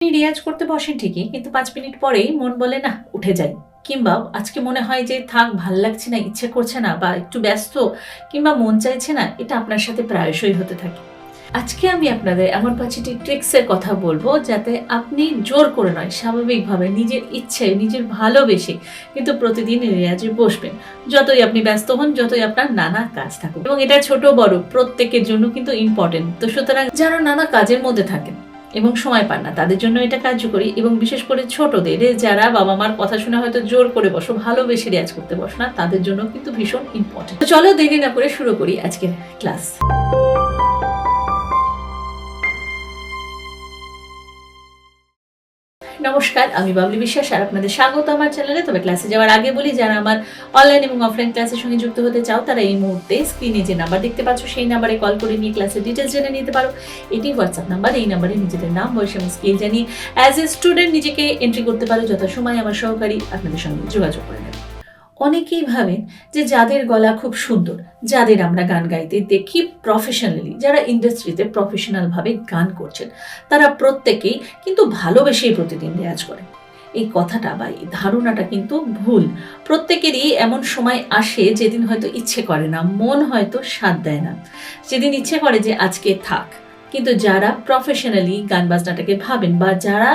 আপনি রেয়াজ করতে বসেন ঠিকই, কিন্তু 5 মিনিট পরেই মন বলে না উঠে যাই, কিংবা আজকে মনে হয় যে থাক ভাল লাগছে না, ইচ্ছে করছে না, বা একটু ব্যস্ত, কিংবা মন চাইছে না। এটা আপনার সাথে প্রায়শই হতে থাকে। আজকে আমি আপনাদের এমন 5টি ট্রিক্সের কথা বলবো, যাতে আপনি জোর করে নয়, স্বাভাবিকভাবে নিজের ইচ্ছে, নিজের ভালোবেসে কিন্তু প্রতিদিন রেয়াজে বসবেন। যতই আপনি ব্যস্ত হন, যতই আপনার নানা কাজ থাকুক, এবং এটা ছোট বড় প্রত্যেকের জন্য কিন্তু ইম্পর্টেন্ট। তো সুতরাং যারা নানা কাজের মধ্যে থাকেন এবং সময় পান না, তাদের জন্য এটা কার্যকরী। এবং বিশেষ করে ছোটদের, যারা বাবা মার কথা শুনে হয়তো জোর করে বসো, ভালোবেসে রেয়াজ করতে বসো না, তাদের জন্য কিন্তু ভীষণ ইম্পর্টেন্ট। তো চলো দেরি না করে শুরু করি আজকের ক্লাস। নমস্কার, আমি বাবলি বিশ্বাস, আর আপনাদের স্বাগত আমার চ্যানেলে। তবে ক্লাসে যাওয়ার আগে বলি, যারা আমার অনলাইন এবং অফলাইন ক্লাসের সঙ্গে যুক্ত হতে চাও, তারা এই মুহূর্তে স্ক্রিনে যে নাম্বার দেখতে পাচ্ছ, সেই নাম্বারে কল করে নিয়ে ক্লাসের ডিটেলস জেনে নিতে পারো। এটি হোয়াটসঅ্যাপ নাম্বার। এই নাম্বারে নিজেদের নাম, বয়স এবং স্কিল জানিয়ে অ্যাজ এ স্টুডেন্ট নিজেকে এন্ট্রি করতে পারো। যথাসময় আমার সহকারী আপনাদের সঙ্গে যোগাযোগ করে নেবে। অনেকেই ভাবেন যে যাদের গলা খুব সুন্দর, যাদের আমরা গান গাইতে দেখি প্রফেশনালি, যারা ইন্ডাস্ট্রিতে প্রফেশনালভাবে গান করছেন, তারা প্রত্যেকেই কিন্তু ভালোবেসেই প্রতিদিন রেয়াজ করেন। এই কথাটা বা এই ধারণাটা কিন্তু ভুল। প্রত্যেকেরই এমন সময় আসে যেদিন হয়তো ইচ্ছে করে না, মন হয়তো সাথ দেয় না, যেদিন ইচ্ছে করে যে আজকে থাক। কিন্তু যারা প্রফেশনালি গান বাজনাটাকে ভাবেন, বা যারা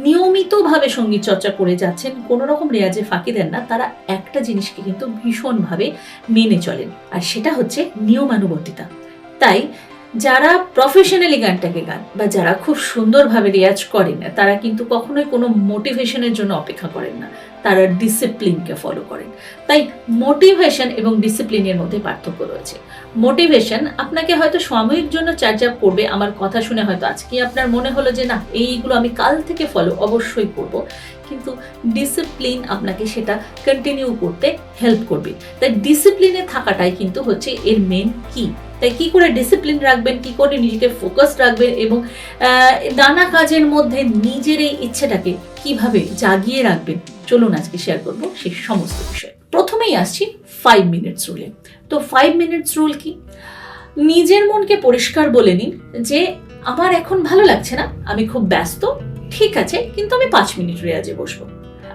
নিয়মিতভাবে সঙ্গীত চর্চা করে যাচ্ছেন, কোনো রকম রেয়াজে ফাঁকি দেন না, তারা একটা জিনিসকে কিন্তু ভীষণভাবে মেনে চলেন, আর সেটা হচ্ছে নিয়মানুবর্তিতা। তাই যারা প্রফেশনালি গানটাকে গান, বা যারা খুব সুন্দরভাবে রেয়াজ করেন, তারা কিন্তু কখনোই কোনো মোটিভেশনের জন্য অপেক্ষা করেন না, তারা ডিসিপ্লিনকে ফলো করেন। তাই মোটিভেশন এবং ডিসিপ্লিনের মধ্যে পার্থক্য রয়েছে। মোটিভেশন আপনাকে হয়তো সাময়িক জন্য চার্জ আপ করবে। আমার কথা শুনে হয়তো আজকে আপনার মনে হলো যে না, এইগুলো আমি কাল থেকে ফলো অবশ্যই করব, কিন্তু ডিসিপ্লিন আপনাকে সেটা কন্টিনিউ করতে হেল্প করবে। তাই ডিসিপ্লিনে থাকাটাই কিন্তু হচ্ছে এর মেন কি। তাই কি করে ডিসিপ্লিন রাখবেন, কি করে নিজেকে ফোকাস রাখবেন, এবং নানা কাজের মধ্যে নিজের এই ইচ্ছেটাকে কিভাবে জাগিয়ে রাখবেন, চলুন আজকে শেয়ার করব সেই সমস্ত বিষয়। প্রথমেই আসছি 5 মিনিটস রুলে। তো 5 মিনিটস রুল কি? নিজের মনকে পরিষ্কার বলে নিন যে আমার এখন ভালো লাগছে না, আমি খুব ব্যস্ত, ঠিক আছে, কিন্তু আমি 5 মিনিট রেয়াজে বসবো।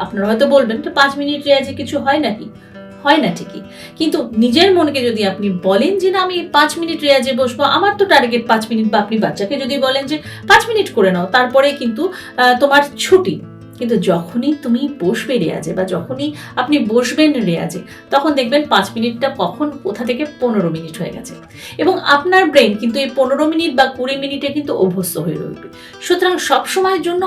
আপনারা হয়তো বলবেন, তো 5 মিনিট রেয়াজে কিছু হয় নাকি? হয় না ঠিকই, কিন্তু নিজের মনকে যদি আপনি বলেন যে না, আমি 5 মিনিট রেয়াজে বসবো, আমার তো টার্গেট 5 মিনিট, বা আপনি বাচ্চাকে যদি বলেন যে 5 মিনিট করে নাও, তারপরে কিন্তু তোমার ছুটি। কিন্তু যখনই তুমি বসবে রেয়াজে, বা যখনই আপনি বসবেন রেয়াজে, তখন দেখবেন 5 মিনিটটা কখন কোথা থেকে 15 মিনিট হয়ে গেছে, এবং আপনার ব্রেন কিন্তু এই 15 মিনিট বা 20 মিনিটে কিন্তু অভ্যস্ত হয়ে রইবে। সুতরাং সবসময়ের জন্য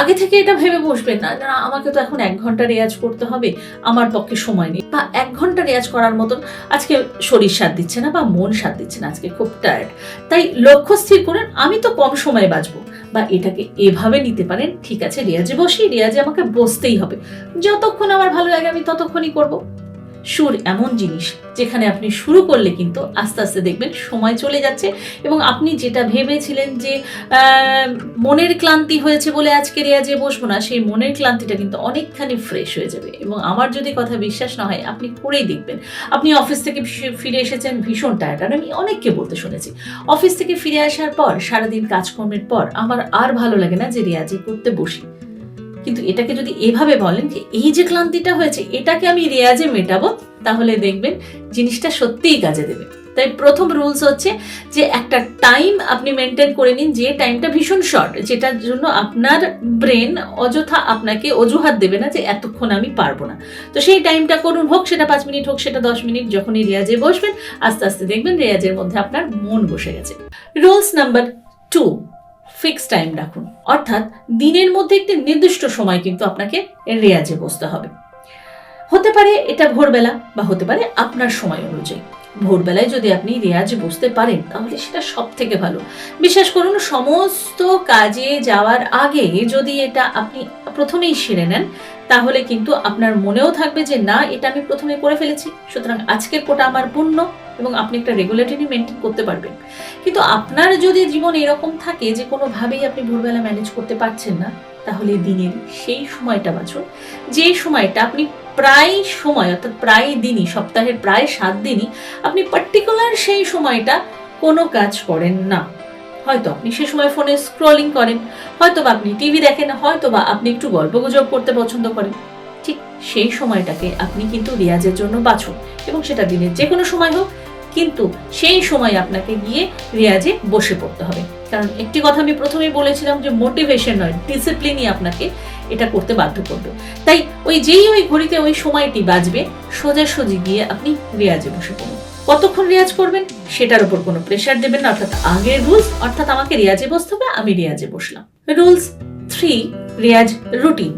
আগে থেকে এটা ভেবে বসবেন না, না আমাকে তো এখন 1 ঘন্টা রেয়াজ করতে হবে, আমার পক্ষে সময় নেই, বা 1 ঘন্টা রেয়াজ করার মতন আজকে শরীর সাথ দিচ্ছে না, বা মন সাথ দিচ্ছে না, আজকে খুব টায়ার্ড। তাই লক্ষ্য স্থির করেন, আমি তো কম সময় বাঁচবো। বা এটাকে এভাবে নিতে পারেন, ঠিক আছে রেয়াজে বসি, রেয়াজে আমাকে বসতেই হবে, যতক্ষণ আমার ভালো লাগে আমি ততক্ষণই করব। সুর এমন জিনিস, যেখানে আপনি শুরু করলে কিন্তু আস্তে আস্তে দেখবেন সময় চলে যাচ্ছে, এবং আপনি যেটা ভেবেছিলেন যে মনের ক্লান্তি হয়েছে বলে আজকে রেয়াজে বসবো না, সেই মনের ক্লান্তিটা কিন্তু অনেকখানি ফ্রেশ হয়ে যাবে। এবং আমার যদি কথা বিশ্বাস না হয়, আপনি করেই দেখবেন। আপনি অফিস থেকে ফিরে এসেছেন ভীষণ টায়ার্ড, আর আমি অনেককে বলতে শুনেছি, অফিস থেকে ফিরে আসার পর, সারাদিন কাজকর্মের পর আমার আর ভালো লাগে না যে রেয়াজে করতে বসি। কিন্তু এটাকে যদি এভাবে বলেন যে এই যে ক্লান্তিটা হয়েছে, এটাকে আমি রেয়াজে মেটাবো, তাহলে দেখবেন জিনিসটা সত্যিই কাজে দেবে। তাই প্রথম রুলস হচ্ছে যে একটা টাইম আপনি মেনটেন করে নিন, যে টাইমটা ভীষণ শর্ট, যেটার জন্য আপনার ব্রেন অযথা আপনাকে অজুহাত দেবে না যে এতক্ষণ আমি পারবো না। তো সেই টাইমটা করুন, হোক সেটা 5 মিনিট, হোক সেটা 10 মিনিট। যখনই রেয়াজে বসবেন, আস্তে আস্তে দেখবেন রেয়াজের মধ্যে আপনার মন বসে গেছে। রুলস নাম্বার 2, ফিক্স টাইম রাখুন। অর্থাৎ দিনের মধ্যে একটি নির্দিষ্ট সময় কিন্তু আপনাকে রেয়াজে বসতে হবে। হতে পারে এটা ভোরবেলা, বা হতে পারে আপনার সময় অনুযায়ী। ভোরবেলায় যদি আপনি রেয়াজে বসতে পারেন, তাহলে সেটা সব থেকে ভালো। বিশ্বাস করুন, সমস্ত কাজে যাওয়ার আগে যদি এটা আপনি প্রথমেই সেরে নেন, তাহলে কিন্তু আপনার মনেও থাকবে যে না, এটা আমি প্রথমে করে ফেলেছি, সুতরাং আজকের কোটা আমার পূর্ণ, এবং আপনি একটা রেগুলারিটি মেনটেন করতে পারবেন। কিন্তু আপনার যদি জীবন এরকম থাকে যে কোনোভাবেই আপনি ভোরবেলা ম্যানেজ করতে পারছেন না, তাহলে দিনের সেই সময়টা বাঁচুন, যে সময়টা আপনি প্রায় সময়, অর্থাৎ প্রায় দিনই, সপ্তাহের প্রায় 7 দিনই আপনি পার্টিকুলার সেই সময়টা কোনো কাজ করেন না। হয়তো আপনি সে সময় ফোনে স্ক্রলিং করেন, হয়তো বা আপনি টিভি দেখেন, হয়তো বা আপনি একটু গল্পগুজব করতে পছন্দ করেন। ঠিক সেই সময়টাকে আপনি কিন্তু রিয়াজের জন্য বাছুন, এবং সেটা দিনের যে কোনো সময় হোক, কিন্তু সেই সময় আপনাকে গিয়ে রিয়াজে বসে পড়তে হবে। কারণ একটি কথা আমি প্রথমেই বলেছিলাম যে মোটিভেশন নয়, ডিসিপ্লিনই আপনাকে এটা করতে বাধ্য করবে। তাই ওই ঘড়িতে ওই সময়টি বাজবে, সোজাসুজি গিয়ে আপনি রিয়াজে বসে পড়ুন। কতক্ষণ রিয়াজ করবেন সেটার উপর কোনো প্রেশার দেবেন না, অর্থাৎ আগের রুলস, অর্থাৎ আমাকে রিয়াজে বসতে হবে, আমি রিয়াজে বসলাম। রুলস 3, রিয়াজ রুটিন।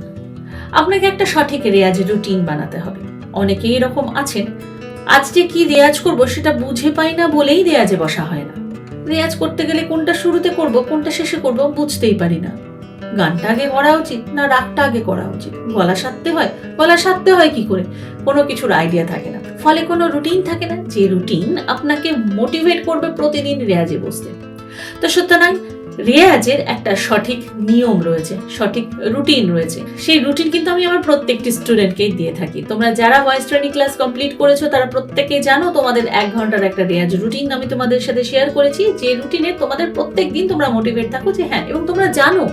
আপনাকে একটা সঠিক রেয়াজ রুটিন বানাতে হবে। অনেকেই এরকম আছেন, আজকে কি রেয়াজ করব সেটা বুঝে পাই না বলেই রেয়াজে বসা হয় না। রেয়াজ করতে গেলে কোনটা শুরুতে করব কোনটা শেষে করব বুঝতেই পারি না। গানটা আগে করা উচিত না রাগটা আগে করা উচিত, গলা সাধতে হয় কি করে, কোনো কিছুর আইডিয়া থাকে না। ফলে কোনো রুটিন থাকে না, যে রুটিন আপনাকে মোটিভেট করবে প্রতিদিন রেয়াজে বসতে। তো সুতরাং রেয়াজের একটা সঠিক নিয়ম রয়েছে, সঠিক রুটিন রয়েছে। সেই রুটিন কিন্তু আমি আমার প্রত্যেকটি স্টুডেন্টকেই দিয়ে থাকি। তোমরা যারা ভয়েস ট্রেনিং ক্লাস কমপ্লিট করেছো তারা প্রত্যেকেই জানো তোমাদের 1 ঘন্টার একটা রেয়াজ রুটিন আমি তোমাদের সাথে শেয়ার করেছি, যে রুটিনে তোমাদের প্রত্যেক দিন তোমরা মোটিভেট থাকো যে হ্যাঁ, এবং তোমরা জানো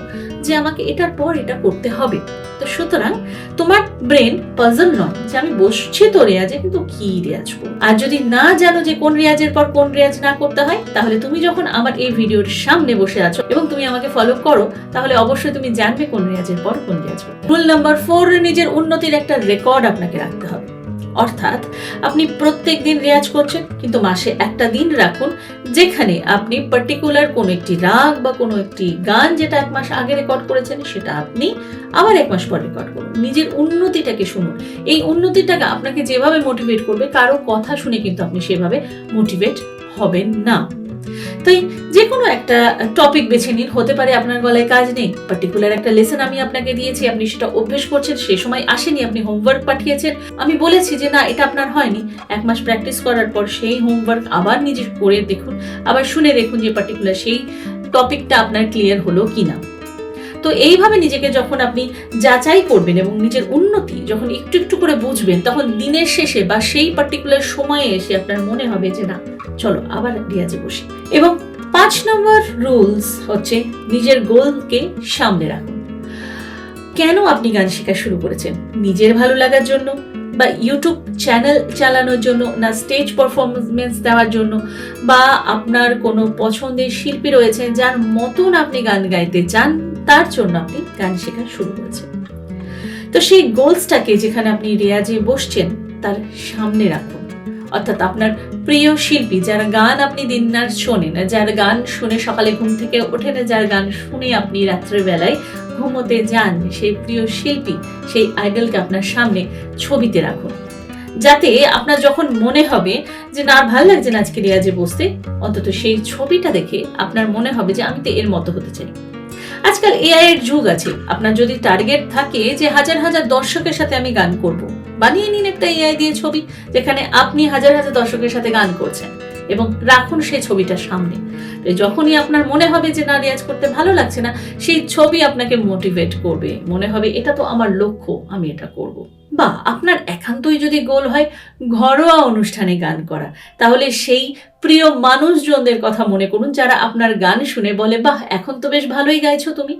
যে আমাকে এটার পর এটা করতে হবে। তো সুতরাং তোমার ব্রেন পাজল নয় যে আমি বসছি তো রেয়াজে, কিন্তু কি রেয়াজ করব। আর যদি না জানো যে কোন রেয়াজের পর কোন রেয়াজ না করতে হয়, তাহলে তুমি যখন আমার এই ভিডিওর সামনে বসে আছো এবং তুমি আমাকে ফলো করো, তাহলে অবশ্যই তুমি জানবে কোন রেয়াজের পর কোন রেয়াজ করতে। রুল নাম্বার 4, নিজের উন্নতির একটা রেকর্ড আপনাকে রাখতে হবে। অর্থাৎ আপনি প্রত্যেক দিন রেয়াজ করছেন, কিন্তু মাসে একটা দিন রাখুন যেখানে আপনি পার্টিকুলার কোনো একটি রাগ বা কোনো একটি গান যেটা 1 মাস আগে রেকর্ড করেছেন সেটা আপনি আবার 1 মাস পর রেকর্ড করুন। নিজের উন্নতিটাকে শুনুন। এই উন্নতিটাকে আপনাকে যেভাবে মোটিভেট করবে, কারো কথা শুনে কিন্তু আপনি সেভাবে মোটিভেট হবেন না। তাই যে কোনো একটা টপিক বেছে নিন। হতে পারে আপনার গলায় কাজ নেই, পার্টিকুলার একটা লেসন আমি আপনাকে দিয়েছি, আপনি সেটা অভ্যেস করছেন, সেই সময় আসেনি, আপনি হোমওয়ার্ক পাঠিয়েছেন, আমি বলেছি যে না এটা আপনার হয়নি, 1 মাস প্র্যাকটিস করার পর সেই হোমওয়ার্ক আবার নিজে করে দেখুন, আবার শুনে দেখুন যে পার্টিকুলার সেই টপিকটা আপনার ক্লিয়ার হলো কিনা। তো এইভাবে নিজেকে যখন আপনি যাচাই করবেন এবং নিজের উন্নতি যখন একটু একটু করে বুঝবেন, তখন দিনের শেষে বা সেই পার্টিকুলার সময়ে এসে আপনার মনে হবে যে না চলো আবার রিয়াজে বসি। এবং 5 নম্বর রুলস হচ্ছে নিজের গোলকে সামনে রাখুন। কেন আপনি গান শেখা শুরু করেছেন? নিজের ভালো লাগার জন্য, বা ইউটিউব চ্যানেল চালানোর জন্য, না স্টেজ পারফরমেন্স দেওয়ার জন্য, বা আপনার কোনো পছন্দের শিল্পী রয়েছে যার মতন আপনি গান গাইতে চান, তার জন্য আপনি গান শেখা শুরু করেছেন। তো সেই গোলসটাকে যেখানে আপনি রেয়াজে বসছেন তার সামনে রাখুন। অর্থাৎ আপনার প্রিয় শিল্পী যার গান আপনি দিনরাত শোনেন, যার গান শুনে সকালে ঘুম থেকে ওঠেন, যার গান শুনে আপনি রাত্রের বেলায় ঘুমোতে যান, সেই প্রিয় শিল্পী, সেই আইডলকে আপনার সামনে ছবিতে রাখুন, যাতে আপনার যখন মনে হবে যে না ভালো লাগছে না আজকে রেয়াজে বসতে, অন্তত সেই ছবিটা দেখে আপনার মনে হবে যে আমি তো এর মতো হতে চাই। আজকাল এআই এর যুগ আছে, আপনার যদি টার্গেট থাকে যে হাজার হাজার দর্শকের সাথে আমি গান করব, বানিয়ে নিন একটা এআই দিয়ে ছবি যেখানে আপনি হাজার হাজার দর্শকের সাথে গান করছেন এবং রাখুন সেই ছবিটা সামনে। যখনই আপনার মনে হবে যে না রেয়াজ করতে ভালো লাগছে না, সেই ছবি আপনাকে মোটিভেট করবে, মনে হবে এটা তো আমার লক্ষ্য, আমি এটা করব। বা আপনার একান্তই যদি গোল হয় ঘরোয়া অনুষ্ঠানে গান করা, তাহলে সেই প্রিয় মানুষজনদের কথা মনে করুন যারা আপনার গান শুনে বলে বাহ এখন তো বেশ ভালোই গাইছো তুমি।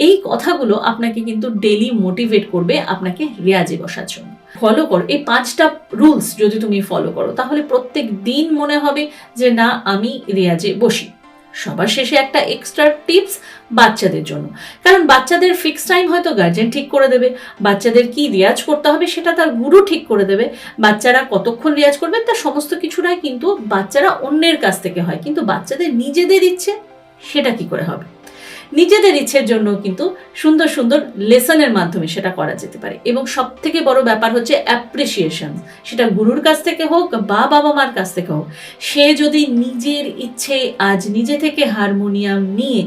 এই কথাগুলো আপনাকে কিন্তু ডেলি মোটিভেট করবে আপনাকে রেয়াজে বসার জন্য। ফলো করো এই 5টা রুলস, যদি তুমি ফলো করো তাহলে প্রত্যেক দিন মনে হবে যে না আমি রেয়াজে বসি। সবার শেষে একটা এক্সট্রা টিপস বাচ্চাদের জন্য, কারণ বাচ্চাদের ফিক্স টাইম হয়তো গার্জেন ঠিক করে দেবে, বাচ্চাদের কি রেয়াজ করতে হবে সেটা তার গুরু ঠিক করে দেবে, বাচ্চারা কতক্ষণ রেয়াজ করবে তার সমস্ত কিছুটাই কিন্তু বাচ্চারা অন্যের কাছ থেকে হয়, কিন্তু বাচ্চাদের নিজেদের ইচ্ছে সেটা কি করে হবে? নিজেদের ইচ্ছের জন্য কিন্তু সুন্দর সুন্দর লেসনের মাধ্যমে সেটা করা যেতে পারে। এবং সব থেকে বড় ব্যাপার হচ্ছে অ্যাপ্রিসিয়েশন, সেটা গুরুর কাছ থেকে হোক বা বাবা মার কাছ থেকে হোক। সে যদি নিজের ইচ্ছে আজ নিজে থেকে হারমোনিয়াম নিয়ে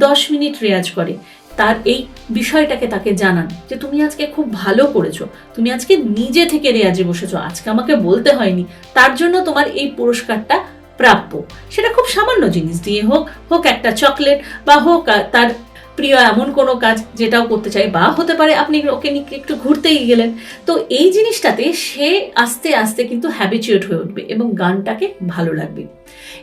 10 মিনিট রেয়াজ করে, তার এই বিষয়টাকে তাকে জানান যে তুমি আজকে খুব ভালো করেছো, তুমি আজকে নিজে থেকে রেয়াজে বসেছো, আজকে আমাকে বলতে হয়নি, তার জন্য তোমার এই পুরস্কারটা প্রাপ্য। সেটা খুব সামান্য জিনিস দিয়ে হোক, হোক একটা চকলেট বা হোক তার প্রিয় এমন কোনো কাজ যেটাও করতে চাই, বা হতে পারে আপনি ওকে নিয়ে একটু ঘুরতেই গেলেন। তো এই জিনিসটাতে সে আস্তে আস্তে কিন্তু হ্যাবিচুয়েট হয়ে উঠবে এবং গানটাকে ভালো লাগবে।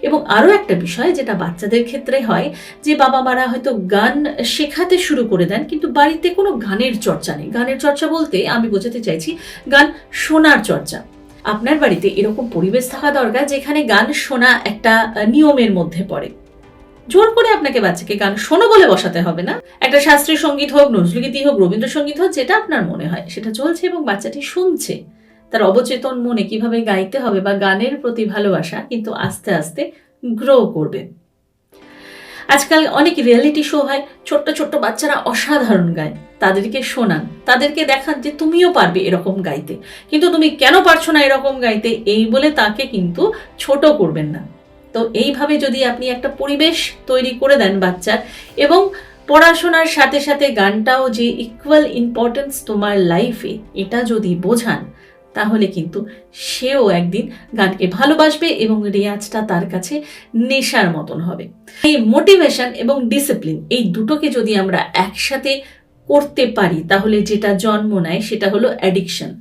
এবং আরও একটা বিষয় যেটা বাচ্চাদের ক্ষেত্রে হয়, যে বাবা মারা হয়তো গান শেখাতে শুরু করে দেন কিন্তু বাড়িতে কোনো গানের চর্চা নেই। গানের চর্চা বলতে আমি বোঝাতে চাইছি গান শোনার চর্চা। আপনার বাড়িতে এরকম পরিবেশ থাকা দরকার যেখানে গান শোনা একটা নিয়মের মধ্যে পড়ে। জোর করে আপনাকে বাচ্চাকে গান শোনো বলে বসাতে হবে না। একটা শাস্ত্রীয় সঙ্গীত হোক, নজরুলগীতি হোক, রবীন্দ্রসঙ্গীত হোক, যেটা আপনার মনে হয় সেটা চলছে এবং বাচ্চাটি শুনছে। তার অবচেতন মনে কিভাবে গাইতে হবে বা গানের প্রতি ভালোবাসা কিন্তু আস্তে আস্তে গ্রো করবে। আজকাল অনেক রিয়েলিটি শো হয়, ছোট্ট ছোট্ট বাচ্চারা অসাধারণ গায়, তাদেরকে শোনান, তাদেরকে দেখান যে তুমিও পারবে এরকম গাইতে, কিন্তু তুমি কেন পারছো না এরকম গাইতে, এই বলে তাকে কিন্তু ছোট করবেন না। তো এইভাবে যদি আপনি একটা পরিবেশ তৈরি করে দেন বাচ্চার, এবং পড়াশোনার সাথে সাথে গানটাও যে ইকুয়াল ইম্পর্টেন্স তোমার লাইফে, এটা যদি বোঝান, তাহলে কিন্তু সেও একদিন গানকে ভালোবাসবে এবং রেয়াজটা তার কাছে নেশার মতন হবে। এই মোটিভেশন এবং ডিসিপ্লিন, এই দুটোকে যদি আমরা একসাথে করতে পারি তাহলে যেটা জন্ম নেয় সেটা হলো অ্যাডিকশন।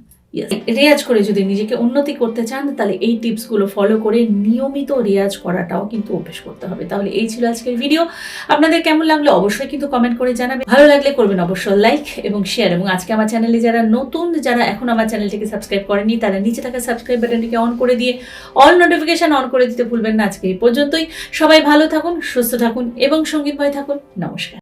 রেয়াজ করে যদি নিজেকে উন্নতি করতে চান তাহলে এই টিপসগুলো ফলো করে নিয়মিত রেয়াজ করাটাও কিন্তু অভ্যেস করতে হবে। তাহলে এই ছিল আজকের ভিডিও। আপনাদের কেমন লাগলো অবশ্যই কিন্তু কমেন্ট করে জানাবেন। ভালো লাগলে করবেন অবশ্যই লাইক এবং শেয়ার। এবং আজকে আমার চ্যানেলে যারা নতুন, যারা এখন আমার চ্যানেলটিকে সাবস্ক্রাইব করেনি, তারা নিচে থাকা সাবস্ক্রাইব বাটনটিকে অন করে দিয়ে অল নোটিফিকেশন অন করে দিতে ভুলবেন না। আজকে এই পর্যন্তই। সবাই ভালো থাকুন, সুস্থ থাকুন এবং সঙ্গীতময় থাকুন। নমস্কার।